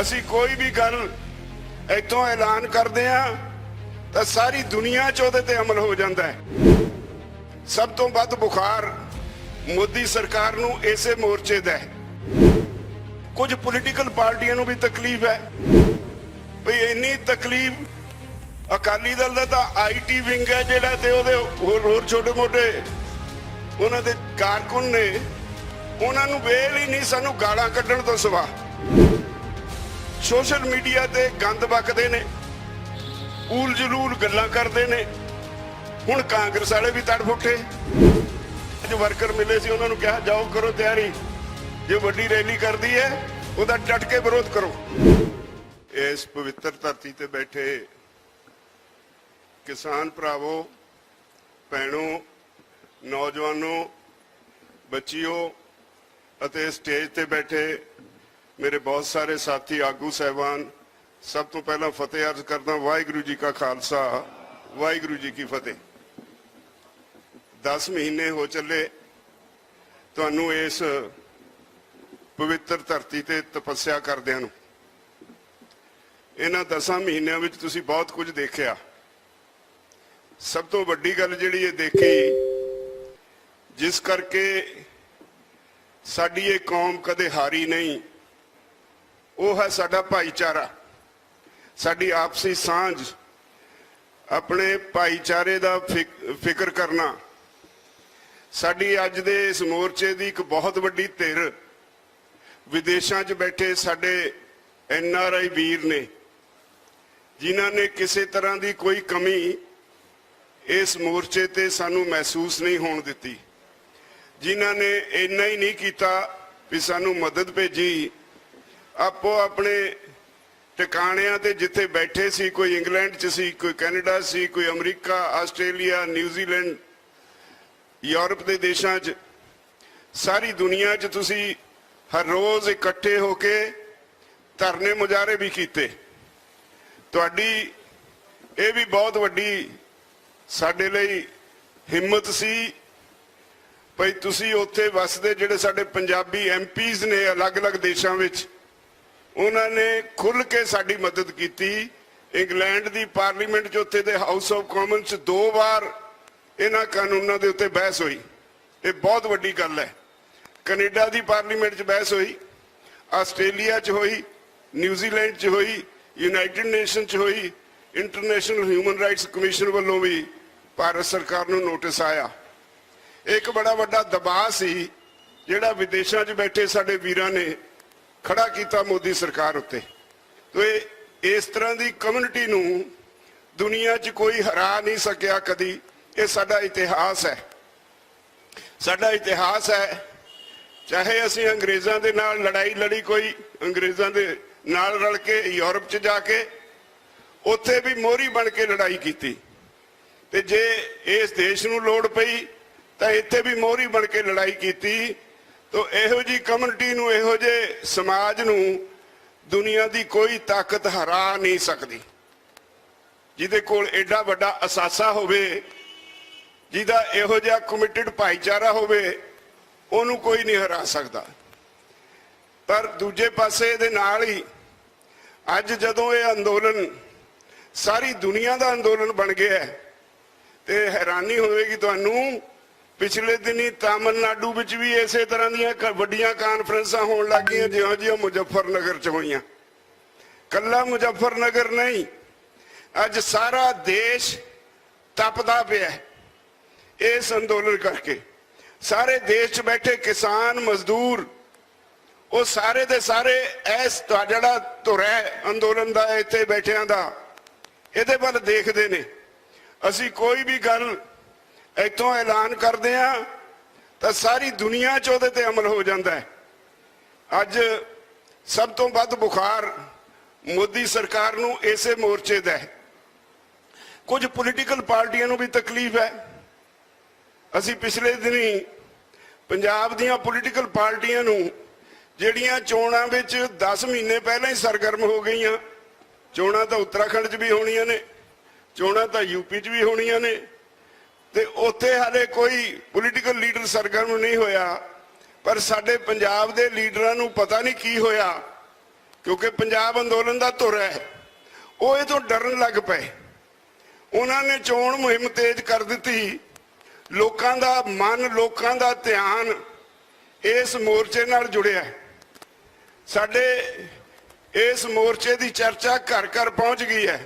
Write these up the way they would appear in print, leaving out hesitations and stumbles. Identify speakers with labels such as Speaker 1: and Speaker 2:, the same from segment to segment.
Speaker 1: ਅਸੀਂ ਕੋਈ ਵੀ ਗੱਲ ਇੱਥੋਂ ਐਲਾਨ ਕਰਦੇ ਆ ਤਾਂ ਸਾਰੀ ਦੁਨੀਆ 'ਚ ਉਹਦੇ ਤੇ ਅਮਲ ਹੋ ਜਾਂਦਾ ਹੈ। ਸਭ ਤੋਂ ਵੱਧ ਬੁਖਾਰ ਮੋਦੀ ਸਰਕਾਰ ਨੂੰ ਇਸੇ ਮੋਰਚੇ ਦਾ ਹੈ। ਕੁਝ ਪੋਲੀਟੀਕਲ ਪਾਰਟੀਆਂ ਨੂੰ ਵੀ ਤਕਲੀਫ ਹੈ ਵੀ ਇੰਨੀ ਤਕਲੀਫ ਅਕਾਲੀ ਦਲ ਦਾ ਤਾਂ ਆਈਟੀ ਵਿੰਗ ਹੈ ਜਿਹੜਾ ਤੇ ਉਹਦੇ ਹੋਰ ਛੋਟੇ ਮੋਟੇ ਉਹਨਾਂ ਦੇ ਕਾਰਕੁਨ ਨੇ, ਉਹਨਾਂ ਨੂੰ ਵੇਲ ਹੀ ਨਹੀਂ ਸਾਨੂੰ ਗਾਲਾਂ ਕੱਢਣ ਤੋਂ ਸਿਵਾ। ਸੋਸ਼ਲ ਮੀਡੀਆ ਤੇ ਗੰਦ ਬਕਦੇ ਨੇ, ਊਲ ਜਲੂਲ ਗੱਲਾਂ ਕਰਦੇ ਨੇ। ਹੁਣ ਕਾਂਗਰਸ ਵਾਲੇ ਵੀ ਤੜਫ ਉੱਠੇ। ਜੋ ਵਰਕਰ ਮਿਲੇ ਸੀ ਉਹਨਾਂ ਨੂੰ ਕਿਹਾ ਜਾਓ ਕਰੋ ਤਿਆਰੀ, ਜੇ ਵੱਡੀ ਰੈਲੀ ਕਰਦੀ ਹੈ ਉਹਦਾ ਡਟ ਕੇ ਵਿਰੋਧ ਕਰੋ। ਇਸ ਪਵਿੱਤਰ ਧਰਤੀ ਤੇ ਬੈਠੇ ਕਿਸਾਨ ਭਰਾਵੋ, ਭੈਣੋ, ਨੌਜਵਾਨੋ, ਬੱਚਿਓ ਅਤੇ ਸਟੇਜ ਤੇ ਬੈਠੇ ਮੇਰੇ ਬਹੁਤ ਸਾਰੇ ਸਾਥੀ ਆਗੂ ਸਹਿਬਾਨ, ਸਭ ਤੋਂ ਪਹਿਲਾਂ ਫਤਿਹ ਅਰਜ਼ ਕਰਦਾ ਵਾਹਿਗੁਰੂ ਜੀ ਕਾ ਖਾਲਸਾ ਵਾਹਿਗੁਰੂ ਜੀ ਕੀ ਫਤਿਹ। 10 ਮਹੀਨੇ ਹੋ ਚੱਲੇ ਤੁਹਾਨੂੰ ਇਸ ਪਵਿੱਤਰ ਧਰਤੀ ਤੇ ਤਪੱਸਿਆ ਕਰਦਿਆਂ ਨੂੰ। ਇਹਨਾਂ 10 ਮਹੀਨਿਆਂ ਵਿੱਚ ਤੁਸੀਂ ਬਹੁਤ ਕੁਝ ਦੇਖਿਆ। ਸਭ ਤੋਂ ਵੱਡੀ ਗੱਲ ਜਿਹੜੀ ਇਹ ਦੇਖੀ, ਜਿਸ ਕਰਕੇ ਸਾਡੀ ਇਹ ਕੌਮ ਕਦੇ ਹਾਰੀ ਨਹੀਂ, ਉਹ ਹੈ ਸਾਡਾ ਭਾਈਚਾਰਾ, ਸਾਡੀ ਆਪਸੀ ਸਾਂਝ, ਆਪਣੇ ਭਾਈਚਾਰੇ ਦਾ ਫਿਕਰ ਕਰਨਾ। ਸਾਡੀ ਅੱਜ ਦੇ ਇਸ ਮੋਰਚੇ ਦੀ ਇੱਕ ਬਹੁਤ ਵੱਡੀ ਧਿਰ ਵਿਦੇਸ਼ਾਂ 'ਚ ਬੈਠੇ ਸਾਡੇ NRI ਵੀਰ ਨੇ, ਜਿਨ੍ਹਾਂ ਨੇ ਕਿਸੇ ਤਰ੍ਹਾਂ ਦੀ ਕੋਈ ਕਮੀ ਇਸ ਮੋਰਚੇ ਤੇ ਸਾਨੂੰ ਮਹਿਸੂਸ ਨਹੀਂ ਹੋਣ ਦਿੱਤੀ, ਜਿਨ੍ਹਾਂ ਨੇ ਇੰਨਾ ਹੀ ਨਹੀਂ ਕੀਤਾ ਵੀ ਸਾਨੂੰ ਮਦਦ ਭੇਜੀ। ਆਪੋ ਆਪਣੇ ਟਿਕਾਣਿਆਂ ਤੇ ਜਿੱਥੇ ਬੈਠੇ ਸੀ, ਕੋਈ ਇੰਗਲੈਂਡ 'ਚ ਸੀ, ਕੋਈ ਕੈਨੇਡਾ ਸੀ, ਕੋਈ ਅਮਰੀਕਾ, ਆਸਟ੍ਰੇਲੀਆ, ਨਿਊਜ਼ੀਲੈਂਡ, ਯੂਰਪ ਦੇ ਦੇਸ਼ਾਂ 'ਚ, ਸਾਰੀ ਦੁਨੀਆ 'ਚ ਤੁਸੀਂ ਹਰ ਰੋਜ਼ ਇਕੱਠੇ ਹੋ ਕੇ ਧਰਨੇ ਮੁਜ਼ਾਹਰੇ ਵੀ ਕੀਤੇ। ਤੁਹਾਡੀ ਇਹ ਵੀ ਬਹੁਤ ਵੱਡੀ ਸਾਡੇ ਲਈ ਹਿੰਮਤ ਸੀ ਭਈ ਤੁਸੀਂ ਉੱਥੇ ਵਸਦੇ ਜਿਹੜੇ ਸਾਡੇ ਪੰਜਾਬੀ MPs ਨੇ ਅਲੱਗ-ਅਲੱਗ ਦੇਸ਼ਾਂ ਵਿੱਚ, ਉਹਨਾਂ ਨੇ ਖੁੱਲ੍ਹ ਕੇ ਸਾਡੀ ਮਦਦ ਕੀਤੀ। ਇੰਗਲੈਂਡ ਦੀ ਪਾਰਲੀਮੈਂਟ 'ਚ ਉੱਥੇ ਦੇ ਹਾਊਸ ਆਫ ਕਾਮਨ 'ਚ 2 ਵਾਰ ਇਹਨਾਂ ਕਾਨੂੰਨਾਂ ਦੇ ਉੱਤੇ ਬਹਿਸ ਹੋਈ। ਇਹ ਬਹੁਤ ਵੱਡੀ ਗੱਲ ਹੈ। ਕੈਨੇਡਾ ਦੀ ਪਾਰਲੀਮੈਂਟ 'ਚ ਬਹਿਸ ਹੋਈ, ਆਸਟ੍ਰੇਲੀਆ 'ਚ ਹੋਈ, ਨਿਊਜ਼ੀਲੈਂਡ 'ਚ ਹੋਈ, ਯੂਨਾਈਟਿਡ ਨੇਸ਼ਨ 'ਚ ਹੋਈ, ਇੰਟਰਨੈਸ਼ਨਲ ਹਿਊਮਨ ਰਾਈਟਸ ਕਮਿਸ਼ਨ ਵੱਲੋਂ ਵੀ ਭਾਰਤ ਸਰਕਾਰ ਨੂੰ ਨੋਟਿਸ ਆਇਆ। ਇੱਕ ਬੜਾ ਵੱਡਾ ਦਬਾਅ ਸੀ ਜਿਹੜਾ ਵਿਦੇਸ਼ਾਂ 'ਚ ਬੈਠੇ ਸਾਡੇ ਵੀਰਾਂ ਨੇ ਖੜਾ ਕੀਤਾ ਮੋਦੀ ਸਰਕਾਰ ਉੱਤੇ। ਤੇ ਇਸ ਤਰ੍ਹਾਂ ਦੀ ਕਮਿਊਨਿਟੀ ਨੂੰ ਦੁਨੀਆ 'ਚ ਕੋਈ ਹਰਾ ਨਹੀਂ ਸਕਿਆ ਕਦੀ। ਇਹ ਸਾਡਾ ਇਤਿਹਾਸ ਹੈ, ਸਾਡਾ ਇਤਿਹਾਸ ਹੈ। ਚਾਹੇ ਅਸੀਂ ਅੰਗਰੇਜ਼ਾਂ ਦੇ ਨਾਲ ਲੜਾਈ ਲੜੀ, ਕੋਈ ਅੰਗਰੇਜ਼ਾਂ ਦੇ ਨਾਲ ਰਲ ਕੇ ਯੂਰਪ 'ਚ ਜਾ ਕੇ ਉੱਥੇ ਵੀ ਮੋਹਰੀ ਬਣ ਕੇ ਲੜਾਈ ਕੀਤੀ, ਤੇ ਜੇ ਇਸ ਦੇਸ਼ ਨੂੰ ਲੋੜ ਪਈ ਤਾਂ ਇੱਥੇ ਵੀ ਮੋਹਰੀ ਬਣ ਕੇ ਲੜਾਈ ਕੀਤੀ। ਤਾਂ ਇਹੋ ਜਿਹੀ ਕਮਿਊਨਿਟੀ ਨੂੰ, ਇਹੋ ਜਿਹੇ ਸਮਾਜ ਨੂੰ ਦੁਨੀਆ ਦੀ ਕੋਈ ਤਾਕਤ ਹਰਾ ਨਹੀਂ ਸਕਦੀ। ਜਿਹਦੇ ਕੋਲ ਐਡਾ ਵੱਡਾ ਅਸਾਸਾ ਹੋਵੇ, ਜਿਹਦਾ ਇਹੋ ਜਿਹਾ ਕਮਿਟਡ ਭਾਈਚਾਰਾ ਹੋਵੇ, ਉਹਨੂੰ ਕੋਈ ਨਹੀਂ ਹਰਾ ਸਕਦਾ। ਪਰ ਦੂਜੇ ਪਾਸੇ ਦੇ ਨਾਲ ਹੀ ਅੱਜ ਜਦੋਂ ਇਹ ਅੰਦੋਲਨ ਸਾਰੀ ਦੁਨੀਆ ਦਾ ਅੰਦੋਲਨ ਬਣ ਗਿਆ ਤੇ ਹੈਰਾਨੀ ਹੋਵੇਗੀ ਤੁਹਾਨੂੰ, ਪਿਛਲੇ ਦਿਨੀ ਤਾਮਿਲਨਾਡੂ ਵਿੱਚ ਵੀ ਇਸੇ ਤਰ੍ਹਾਂ ਦੀਆਂ ਵੱਡੀਆਂ ਕਾਨਫਰੰਸਾਂ ਹੋਣ ਲੱਗ ਗਈਆਂ ਜਿਉਂ-ਜਿਉਂ ਮੁਜ਼ੱਫਰਨਗਰ 'ਚ ਹੋਈਆਂ। ਕੱਲਾ ਮੁਜ਼ੱਫਰਨਗਰ ਨਹੀਂ, ਅੱਜ ਸਾਰਾ ਦੇਸ਼ ਤਪਦਾ ਪਿਆ ਇਸ ਅੰਦੋਲਨ ਕਰਕੇ। ਸਾਰੇ ਦੇਸ਼ 'ਚ ਬੈਠੇ ਕਿਸਾਨ, ਮਜ਼ਦੂਰ, ਉਹ ਸਾਰੇ ਦੇ ਸਾਰੇ ਇਸ ਜਿਹੜਾ ਧੁਰ ਹੈ ਅੰਦੋਲਨ ਦਾ, ਇੱਥੇ ਬੈਠਿਆਂ ਦਾ, ਇਹਦੇ ਵੱਲ ਦੇਖਦੇ ਨੇ। ਅਸੀਂ ਕੋਈ ਵੀ ਗੱਲ ਇੱਥੋਂ ਐਲਾਨ ਕਰਦੇ ਆ ਤਾਂ ਸਾਰੀ ਦੁਨੀਆ 'ਚ ਉਹਦੇ ਤੇ ਅਮਲ ਹੋ ਜਾਂਦਾ ਹੈ। ਅੱਜ ਸਭ ਤੋਂ ਵੱਧ ਬੁਖਾਰ ਮੋਦੀ ਸਰਕਾਰ ਨੂੰ ਇਸੇ ਮੋਰਚੇ ਦਾ ਹੈ। ਕੁਝ ਪੋਲੀਟੀਕਲ ਪਾਰਟੀਆਂ ਨੂੰ ਵੀ ਤਕਲੀਫ ਹੈ। ਅਸੀਂ ਪਿਛਲੇ ਦਿਨੀ ਪੰਜਾਬ ਦੀਆਂ ਪੋਲੀਟੀਕਲ ਪਾਰਟੀਆਂ ਨੂੰ, ਜਿਹੜੀਆਂ ਚੋਣਾਂ ਵਿੱਚ 10 ਮਹੀਨੇ ਪਹਿਲਾਂ ਹੀ ਸਰਗਰਮ ਹੋ ਗਈਆਂ, ਚੋਣਾਂ ਤਾਂ ਉੱਤਰਾਖੰਡ 'ਚ ਵੀ ਹੋਣੀਆਂ ਨੇ, ਚੋਣਾਂ ਤਾਂ UP 'ਚ ਵੀ ਹੋਣੀਆਂ ਨੇ, ਤੇ ਉੱਥੇ ਹਾਲੇ ਕੋਈ ਪੋਲੀਟੀਕਲ ਲੀਡਰ ਸਰਗਰਮ ਨਹੀਂ ਹੋਇਆ। ਪਰ ਸਾਡੇ ਪੰਜਾਬ ਦੇ ਲੀਡਰਾਂ ਨੂੰ ਪਤਾ ਨਹੀਂ ਕੀ ਹੋਇਆ क्योंकि पंजाब अंदोलन का धुर है, वो ये तो डरन लग पे। उन्होंने चोण मुहिम तेज कर दी। लोगों का मन, लोगों का ध्यान इस मोर्चे नाल जुड़िया। साडे इस मोर्चे की चर्चा घर घर पहुंच गई है,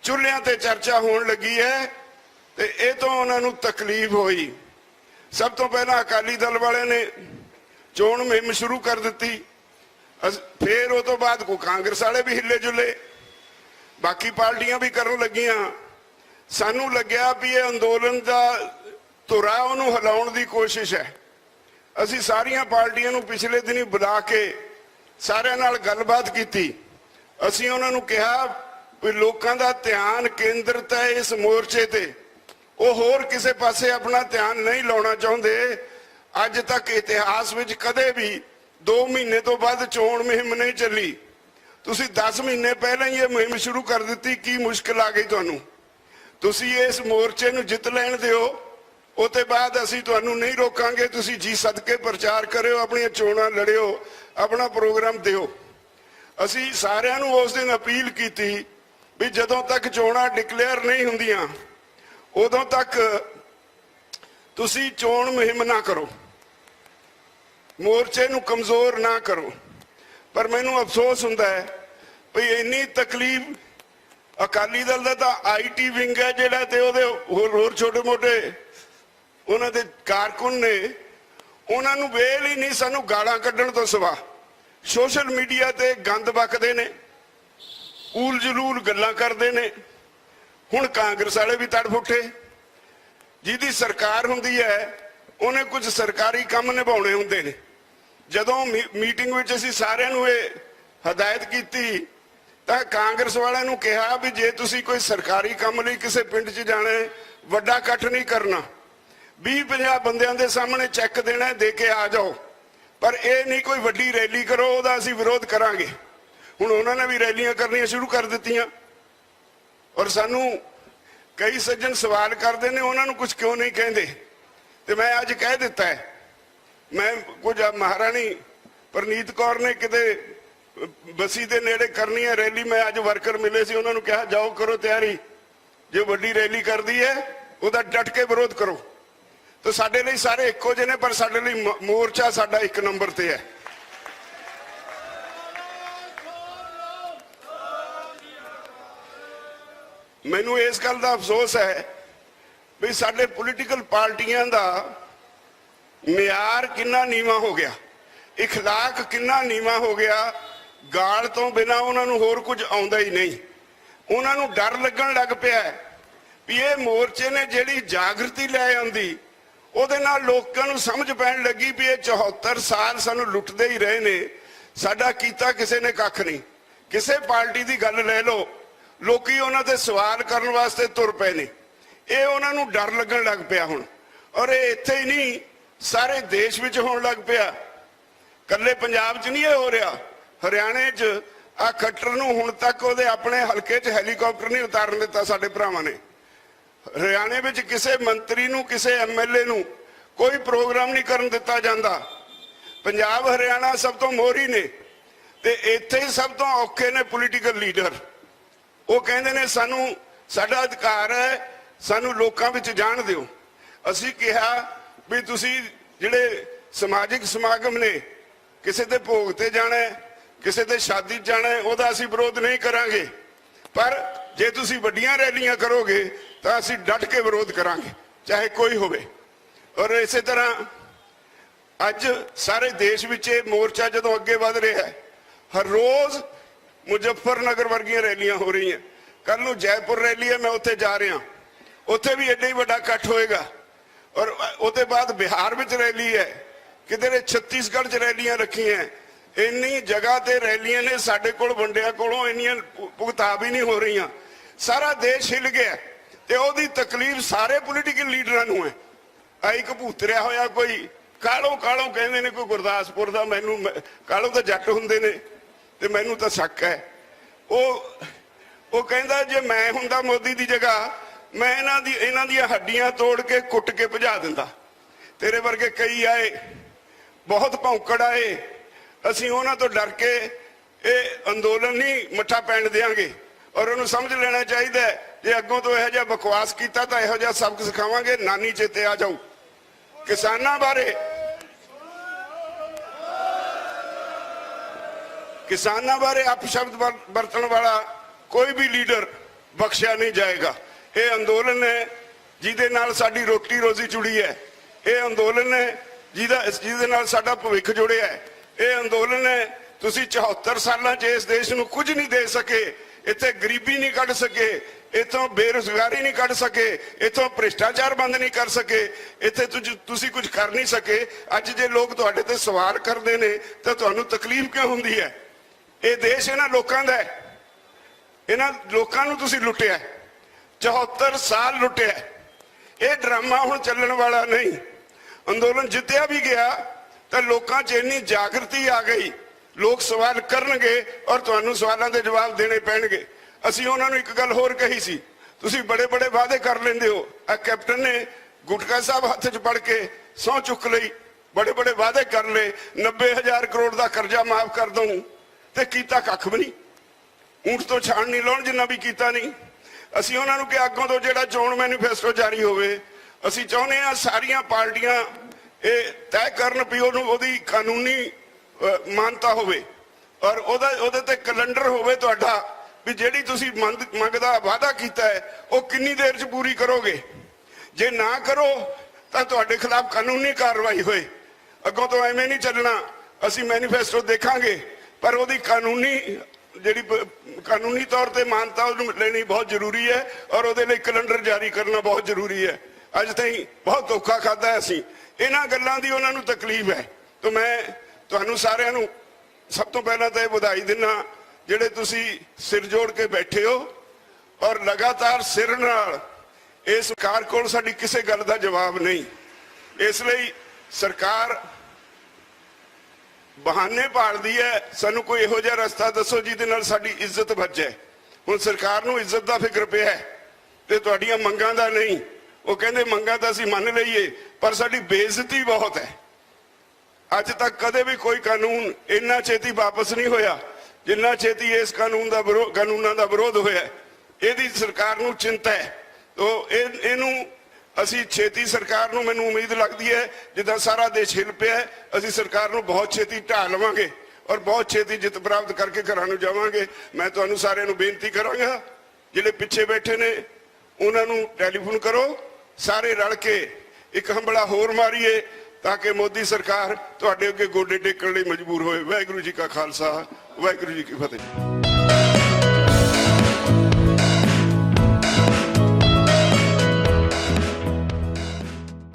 Speaker 1: चुल्हियां ते चर्चा होने लगी है, तो ये तो उन्होंने तकलीफ हुई। सब तो पहला अकाली दल वाले ने चोण मुहिम शुरू कर दी, फिर उस तो बाद को कांग्रेस वाले भी हिले जुले, बाकी पार्टियां भी करन लगियां। सानू लग्या भी ये अंदोलन का धुरा उन्होंने हिलाउण की कोशिश है। असी सारिया पार्टियां नूं पिछले दिन ही बुला के सारियां नाल गलबात की। असी उन्होंने कहा भी लोगों का ध्यान केंद्रित है इस मोर्चे ते, वो होर किसी पासे अपना ध्यान नहीं लाना चाहते। अज तक इतिहास में कदे भी 2 महीने तो बाद चोण मुहिम नहीं चली। तुसी 10 महीने पहले ही ये मुहिम शुरू कर दी, की मुश्किल आ गई तुहानू? तुसी इस मोर्चे नूं जित लैण दिओ, उसते बाद असी तुहानू नहीं रोकांगे। तुसी जी सदके प्रचार करियो, अपनी चोणां लड़ियो, अपना प्रोग्राम दिओ। असी सारिआं नूं उस दिन अपील की भी जदों तक चोणां डिकलेयर नहीं हुंदियां उदों तक तुसी चोण मुहिम ना करो, मोर्चे नूं कमजोर ना करो। पर मैनूं अफसोस हुंदा है भी इन्नी तकलीफ अकाली दल दा तां IT विंग है जिहड़ा, ते उहदे होर छोटे मोटे उन्हां दे कारकुन ने, उन्हां नूं वेल ही नहीं सानूं गालां कड्ढण तो सिवा सोशल मीडिया ते गंद बकदे ने, ऊल जलूल गल्लां करदे ने। हुण कांग्रेस वाले भी तड़फ उठे। जिहदी सरकार हुंदी है उन्हें कुछ सरकारी काम निभाउणे हुंदे ने। जदों मीटिंग विच असीं सारिआं नूं इह हदायत कीती तां कांग्रेस वालिआं नूं कहा भी जे तुसीं कोई सरकारी काम लई किसी पिंड 'च जाना है, वड्डा इकट्ठ नहीं करना, 20-50 बंदिआं दे सामने चैक देना, दे के आ जाओ, पर यह नहीं कोई वड्डी रैली करो, उहदा असीं विरोध करांगे। हुण उन्होंने भी रैलियां करनियां शुरू कर दित्तियां और सानू कई सज्जन सवाल करते हैं उन्होंने कुछ क्यों नहीं कहते। तो मैं अज कह दिता है, मैं कुछ महाराणी परनीत कौर ने किते बसी के नेड़े करनी है रैली, मैं अज वर्कर मिले से उन्होंने कहा जाओ करो तैयारी, जो वड्डी रैली कर दी है उसका डट के विरोध करो। तो साडे लई सारे इक्को जिहे ने, पर साडे लई मोर्चा साडा 1 नंबर ते है। मैनू इस गल का अफसोस है भी साडे पोलीटिकल पार्टियां का मियार कितना नीवा हो गया, इखलाक कितना नीवा हो गया। गाल तो बिना उन्होंने होर कुछ आउंदा ही नहीं। उन्होंने डर लगन लग पिया भी ये मोर्चे ने जिहड़ी जागृति लै आंदी उहदे नाल लोकां नूं समझ पैण लगी भी ये 74 साल सानूं लुटदे ही रहे ने, साडा कीता किसी ने कख नहीं। किसी पार्टी की गल लै लो, लोकी उन्हां ते सवाल करन वास्ते तुर पे ने। ये उन्होंने डर लगन लग पिया हुण, और ये इत्थे ही नहीं सारे देश विच होण लग पिया। कल्ले पंजाब च नहीं ये हो रहा, हरियाणे च आ खट्टर नूं हुण तक उहदे अपने हलके च हैलीकॉप्टर नहीं उतारन दिता साडे भरावां ने। हरियाणे विच किसी मंत्री नूं, किसी MLA नूं कोई प्रोग्राम नहीं करन दिता जांदा। पंजाब हरियाणा सब तो मोहरी ने, ते इत्थे ही सब तो औखे ने पोलीटिकल लीडर। वो कहंदे ने सानू साडा अधिकार है, सानू लोकां विच जाण दिओ। असीं कहा भी तुसीं जिहड़े समाजिक समागम ने, किसी दे भोग ते जाना है, किसी दे शादी जाना है, उहदा असीं विरोध नहीं करांगे, पर जे तुसीं वड्डियां रैलियां करोगे तो असीं डट के विरोध करांगे, चाहे कोई होवे। और इसे तरह अज सारे देश विच मोर्चा जदों अगे वध रहा है, हर रोज़ मुजफ्फरनगर वर्गियां रैलियां हो रही हैं। कल नूं जयपुर रैली है, मैं उत्थे जा रहा, उत्थे भी एडा ही वड्डा इकट्ठ होएगा। और उसके बाद बिहार में रैली है, किधरे छत्तीसगढ़ च रैलियां रखी हैं। इन्नी जगह ते रैलियां ने, साडे कोल वंडिया कोलों इन्नियां भुगता भी नहीं हो रही। सारा देश हिल गया, ते ओहदी तकलीफ सारे पोलीटिकल लीडरां नूं है। आई कबूतरिया होया कोई कालों कालों कहंदे ने, कोई गुरदासपुर दा, मैनूं कालों तो जट हुंदे ने ते मैनूं तां शक है। वो कहंदा जे मैं हुंदा मोदी दी जगह मैं इन्हां दी हड्डियां तोड़ के कुट के भजा दिंदा। तेरे वर्गे कई आए, बहुत भौंकड़ आए, असीं उन्हां तो डर के ਇਹ ਅੰਦੋਲਨ ਨਹੀਂ ਮੱਠਾ ਪੈਣ ਦੇਾਂਗੇ। ਔਰ ਉਹਨੂੰ ਸਮਝ ਲੈਣਾ ਚਾਹੀਦਾ ਜੇ ਅੱਗੋਂ ਤੋਂ ਇਹੋ ਜਿਹਾ ਬਕਵਾਸ ਕੀਤਾ ਤਾਂ ਇਹੋ ਜਿਹਾ ਸਬਕ ਸਿਖਾਵਾਂਗੇ, ਨਾਨੀ ਚੇਤੇ ਆ ਜਾਊ। ਕਿਸਾਨਾਂ ਬਾਰੇ ਅਪਸ਼ਬਦ ਵਰਤਣ ਵਾਲਾ ਕੋਈ ਵੀ ਲੀਡਰ ਬਖਸ਼ਿਆ ਨਹੀਂ ਜਾਏਗਾ। ਇਹ ਅੰਦੋਲਨ ਹੈ ਜਿਹਦੇ ਨਾਲ ਸਾਡੀ ਰੋਟੀ ਰੋਜ਼ੀ ਜੁੜੀ ਹੈ। ਇਹ ਅੰਦੋਲਨ ਹੈ ਜਿਹਦੇ ਨਾਲ ਸਾਡਾ ਭਵਿੱਖ ਜੁੜਿਆ ਹੈ। ਇਹ ਅੰਦੋਲਨ ਹੈ ਤੁਸੀਂ 74 ਸਾਲਾਂ 'ਚ ਇਸ ਦੇਸ਼ ਨੂੰ ਕੁਝ ਨਹੀਂ ਦੇ ਸਕੇ। ਇੱਥੇ ਗਰੀਬੀ ਨਹੀਂ ਕੱਢ ਸਕੇ, ਇੱਥੋਂ ਬੇਰੁਜ਼ਗਾਰੀ ਨਹੀਂ ਕੱਢ ਸਕੇ, ਇੱਥੋਂ ਭ੍ਰਿਸ਼ਟਾਚਾਰ ਬੰਦ ਨਹੀਂ ਕਰ ਸਕੇ, ਇੱਥੇ ਤੁਸੀਂ ਕੁਝ ਕਰ ਨਹੀਂ ਸਕੇ। ਅੱਜ ਜੇ ਲੋਕ ਤੁਹਾਡੇ ਤੇ ਸਵਾਲ ਕਰਦੇ ਨੇ ਤਾਂ ਤੁਹਾਨੂੰ ਤਕਲੀਫ ਕਿਉਂ ਹੁੰਦੀ ਹੈ? ਇਹ ਦੇਸ਼ ਇਹਨਾਂ ਲੋਕਾਂ ਦਾ ਹੈ। ਇਹਨਾਂ ਲੋਕਾਂ ਨੂੰ ਤੁਸੀਂ ਲੁੱਟਿਆ, 74 ਸਾਲ ਲੁੱਟਿਆ। ਇਹ ਡਰਾਮਾ ਹੁਣ ਚੱਲਣ ਵਾਲਾ ਨਹੀਂ। ਅੰਦੋਲਨ ਜਿੱਤਿਆ ਵੀ ਗਿਆ ਤਾਂ ਲੋਕਾਂ 'ਚ ਇੰਨੀ ਜਾਗਰਤੀ ਆ ਗਈ, ਲੋਕ ਸਵਾਲ ਕਰਨਗੇ ਔਰ ਤੁਹਾਨੂੰ ਸਵਾਲਾਂ ਦੇ ਜਵਾਬ ਦੇਣੇ ਪੈਣਗੇ। ਅਸੀਂ ਉਹਨਾਂ ਨੂੰ ਇੱਕ ਗੱਲ ਹੋਰ ਕਹੀ ਸੀ, ਤੁਸੀਂ ਬੜੇ ਬੜੇ ਵਾਅਦੇ ਕਰ ਲੈਂਦੇ ਹੋ। ਆ ਕੈਪਟਨ ਨੇ ਗੁਟਕਾ ਸਾਹਿਬ ਹੱਥ 'ਚ ਫੜ ਕੇ ਸਹੁੰ ਚੁੱਕ ਲਈ, ਬੜੇ ਬੜੇ ਵਾਅਦੇ ਕਰ ਲਏ, 90,000 ਕਰੋੜ ਦਾ ਕਰਜ਼ਾ ਮਾਫ ਕਰ ਦਊਂ, ਤੇ ਕੀਤਾ ਕੱਖ ਵੀ ਨਹੀਂ। ਊਂਠ ਤੋਂ ਛਾਣ ਨਹੀਂ ਲਾਉਣ ਜਿੰਨਾ ਵੀ ਕੀਤਾ ਨਹੀਂ। ਅਸੀਂ ਉਹਨਾਂ ਨੂੰ ਕਿ ਅੱਗੋਂ ਤੋਂ ਜਿਹੜਾ ਚੋਣ ਮੈਨੀਫੈਸਟੋ ਜਾਰੀ ਹੋਵੇ, ਅਸੀਂ ਚਾਹੁੰਦੇ ਹਾਂ ਸਾਰੀਆਂ ਪਾਰਟੀਆਂ ਇਹ ਤੈਅ ਕਰਨ ਵੀ ਉਹਦੀ ਕਾਨੂੰਨੀ ਮਾਨਤਾ ਹੋਵੇ ਔਰ ਉਹਦੇ ਤੇ ਕੈਲੰਡਰ ਹੋਵੇ ਤੁਹਾਡਾ ਵੀ ਜਿਹੜੀ ਤੁਸੀਂ ਮੰਗ ਦਾ ਵਾਅਦਾ ਕੀਤਾ ਹੈ ਉਹ ਕਿੰਨੀ ਦੇਰ 'ਚ ਪੂਰੀ ਕਰੋਗੇ। ਜੇ ਨਾ ਕਰੋ ਤਾਂ ਤੁਹਾਡੇ ਖਿਲਾਫ ਕਾਨੂੰਨੀ ਕਾਰਵਾਈ ਹੋਏ। ਅੱਗੋਂ ਤੋਂ ਐਵੇਂ ਨਹੀਂ ਚੱਲਣਾ। ਅਸੀਂ ਮੈਨੀਫੈਸਟੋ ਦੇਖਾਂਗੇ ਪਰ ਉਹਦੀ ਕਾਨੂੰਨੀ ਤੌਰ ਤੇ ਮਾਨਤਾ ਉਹਨੂੰ ਲੈਣੀ ਬਹੁਤ ਜ਼ਰੂਰੀ ਹੈ ਔਰ ਉਹਦੇ ਲਈ ਕੈਲੰਡਰ ਜਾਰੀ ਕਰਨਾ ਬਹੁਤ ਜ਼ਰੂਰੀ ਹੈ। ਅੱਜ ਤਾਈਂ ਬਹੁਤ ਧੋਖਾ ਖਾਧਾ ਅਸੀਂ। ਇਹਨਾਂ ਗੱਲਾਂ ਦੀ ਉਹਨਾਂ ਨੂੰ ਤਕਲੀਫ ਹੈ। ਤਾਂ ਮੈਂ ਤੁਹਾਨੂੰ ਸਾਰਿਆਂ ਨੂੰ ਸਭ ਤੋਂ ਪਹਿਲਾਂ ਤਾਂ ਇਹ ਵਧਾਈ ਦਿੰਦਾ ਜਿਹੜੇ ਤੁਸੀਂ ਸਿਰ ਜੋੜ ਕੇ ਬੈਠੇ ਹੋ ਔਰ ਲਗਾਤਾਰ ਸਿਰ ਨਾਲ। ਇਸ ਸਰਕਾਰ ਕੋਲ ਸਾਡੀ ਕਿਸੇ ਗੱਲ ਦਾ ਜਵਾਬ ਨਹੀਂ। ਇਸ ਲਈ ਸਰਕਾਰ ਬਹਾਨੇ ਭਾਲਦੀ ਹੈ, ਸਾਨੂੰ ਕੋਈ ਇਹੋ ਜਿਹਾ ਰਸਤਾ ਦੱਸੋ ਜਿਹਦੇ ਨਾਲ ਸਾਡੀ ਇੱਜ਼ਤ ਬਚੇ। ਹੁਣ ਸਰਕਾਰ ਨੂੰ ਇੱਜ਼ਤ ਦਾ ਫਿਕਰ ਪਿਆ ਤੇ ਤੁਹਾਡੀਆਂ ਮੰਗਾਂ ਦਾ ਨਹੀਂ। ਉਹ ਕਹਿੰਦੇ ਮੰਗਾਂ ਤਾਂ ਅਸੀਂ ਮੰਨ ਲਈਏ ਪਰ ਸਾਡੀ ਬੇਇੱਜ਼ਤੀ ਬਹੁਤ ਹੈ। ਅੱਜ ਤੱਕ ਕਦੇ ਵੀ ਕੋਈ ਕਾਨੂੰਨ ਇੰਨਾ ਛੇਤੀ ਵਾਪਸ ਨਹੀਂ ਹੋਇਆ ਜਿੰਨਾ ਛੇਤੀ ਇਸ ਕਾਨੂੰਨਾਂ ਦਾ ਵਿਰੋਧ ਹੋਇਆ। ਇਹਦੀ ਸਰਕਾਰ ਨੂੰ ਚਿੰਤਾ ਹੈ। ਇਹਨੂੰ ਅਸੀਂ ਛੇਤੀ ਸਰਕਾਰ ਨੂੰ, ਮੈਨੂੰ ਉਮੀਦ ਲੱਗਦੀ ਹੈ ਜਿੱਦਾਂ ਸਾਰਾ ਦੇਸ਼ ਹਿੱਲ ਪਿਆ, ਅਸੀਂ ਸਰਕਾਰ ਨੂੰ ਬਹੁਤ ਛੇਤੀ ਢਾਹ ਲਵਾਂਗੇ ਔਰ ਬਹੁਤ ਛੇਤੀ ਜਿੱਤ ਪ੍ਰਾਪਤ ਕਰਕੇ ਘਰਾਂ ਨੂੰ ਜਾਵਾਂਗੇ। ਮੈਂ ਤੁਹਾਨੂੰ ਸਾਰਿਆਂ ਨੂੰ ਬੇਨਤੀ ਕਰਾਂਗਾ ਜਿਹੜੇ ਪਿੱਛੇ ਬੈਠੇ ਨੇ ਉਹਨਾਂ ਨੂੰ ਟੈਲੀਫੋਨ ਕਰੋ, ਸਾਰੇ ਰਲ ਕੇ ਇੱਕ ਹੰਬਲਾ ਹੋਰ ਮਾਰੀਏ ਤਾਂ ਕਿ ਮੋਦੀ ਸਰਕਾਰ ਤੁਹਾਡੇ ਅੱਗੇ ਗੋਡੇ ਟੇਕਣ ਲਈ ਮਜਬੂਰ ਹੋਏ। ਵਾਹਿਗੁਰੂ ਜੀ ਕਾ ਖਾਲਸਾ, ਵਾਹਿਗੁਰੂ ਜੀ ਕੀ ਫਤਿਹ।